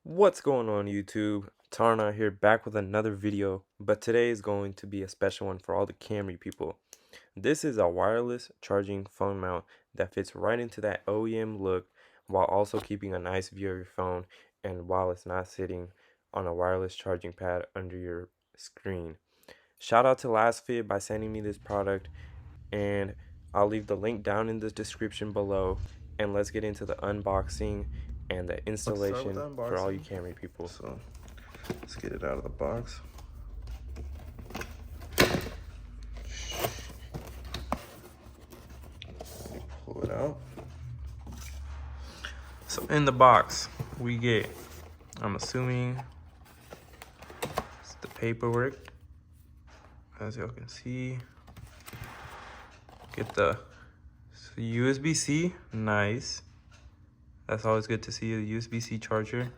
What's going on YouTube? Tarna here, back with another video, but today is going to be a special one for all the Camry people. This is a wireless charging phone mount that fits right into that OEM look while also keeping a nice view of your phone and while it's not sitting on a wireless charging pad under your screen. Shout out to LasFit by sending me this product, and I'll leave the link down in the description below, and let's get into the unboxing and the installation for all you Camry people. So let's get it out of the box. Pull it out. So in the box we get, I'm assuming it's the paperwork, as y'all can see. Get the USB-C, nice. That's always good to see, a USB-C charger.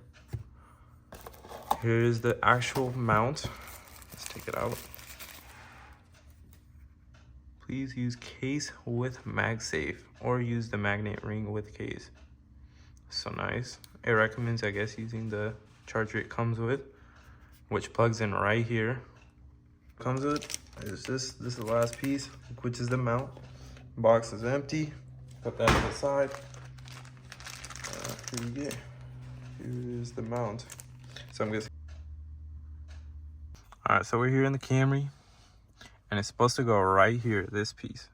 Here is the actual mount. Let's take it out. Please use case with MagSafe or use the magnet ring with case. So nice. It recommends, I guess, using the charger it comes with, which plugs in right here. Comes with is this is the last piece, which is the mount. Box is empty. Put that to the side. Here we go. Here's the mount. So I'm guessing. All right, so we're here in the Camry, and it's supposed to go right here, this piece.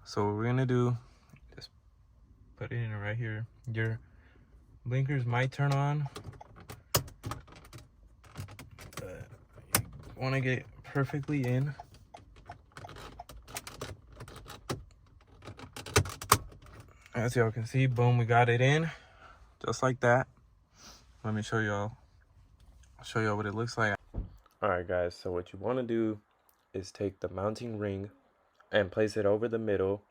So what we're gonna do, just put it in right here. Your blinkers might turn on, but you wanna get it perfectly in. As y'all can see, boom, we got it in, just like that. Let me show y'all. I'll show y'all what it looks like. All right, guys, so what you want to do is take the mounting ring and place it over the middle,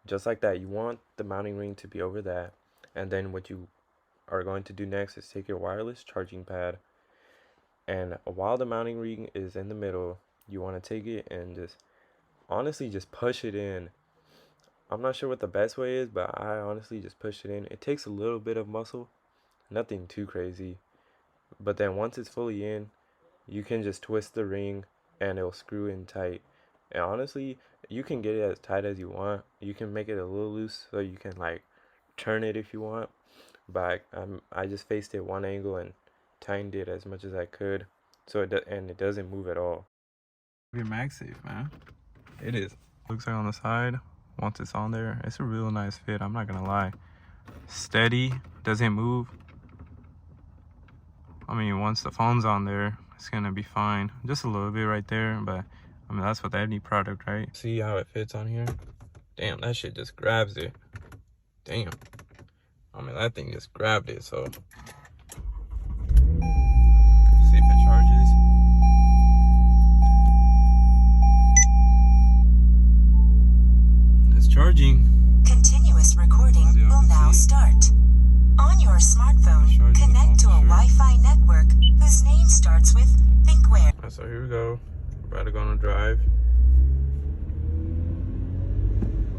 just like that. You want the mounting ring to be over that. And then what you are going to do next is take your wireless charging pad, and while the mounting ring is in the middle, you want to take it and just honestly just push it in. I'm not sure what the best way is, but I honestly just push it in. It takes a little bit of muscle, nothing too crazy. But then once it's fully in, you can just twist the ring and it'll screw in tight. And honestly, you can get it as tight as you want. You can make it a little loose so you can like turn it if you want. But I just faced it one angle and tightened it as much as I could, so it doesn't move at all. Your MagSafe, man. It is. Looks like on the side. Once it's on there, it's a real nice fit, I'm not gonna lie. Steady, doesn't move. I mean, once the phone's on there, it's gonna be fine. Just a little bit right there, but I mean, that's with any product, right? See how it fits on here? Damn, that shit just grabs it. Damn. I mean, that thing just grabbed it, so. See if it charges. It's charging. Continuous recording will now start. On your smartphone, connect to a Wi-Fi network whose name starts with thinkware. Alright, so here we go. We're about to go on a drive.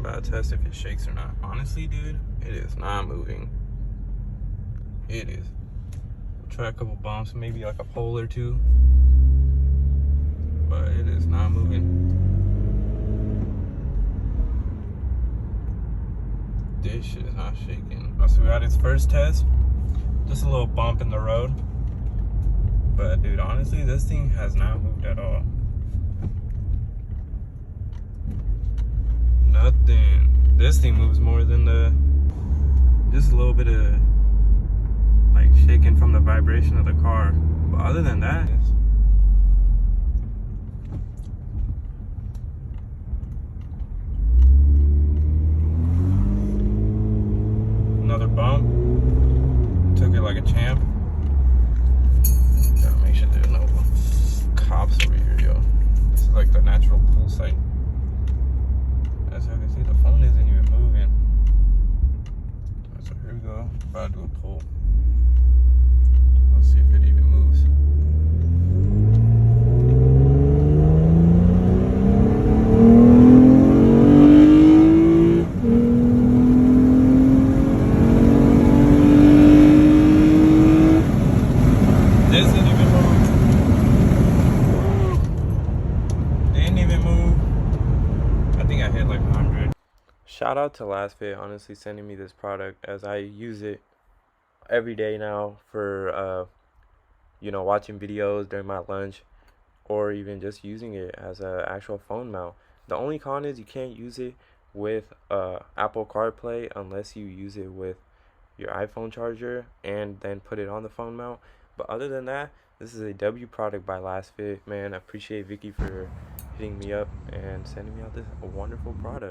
About to test if it shakes or not. Honestly, dude, it is not moving. It is. We'll try a couple bumps, maybe like a pole or two. But it is not moving. This shit is not shaking. So we got its first test. Just a little bump in the road. But dude, honestly, this thing has not moved at all. Nothing. This thing moves more than just a little bit of like shaking from the vibration of the car. But other than that, another bump. Took it like a champ. Gotta make sure there's no cops over here, yo. This is like the natural pull site. As you can see, the phone isn't even moving. So here we go. About to do a pull. Let's see if it even moves. like 100. Shout out to LasFit, honestly, sending me this product, as I use it every day now for you know, watching videos during my lunch, or even just using it as an actual phone mount. The only con is you can't use it with Apple CarPlay unless you use it with your iPhone charger and then put it on the phone mount. But other than that, this is a W product by LasFit. Man, I appreciate Vicky for hitting me up and sending me out this wonderful product.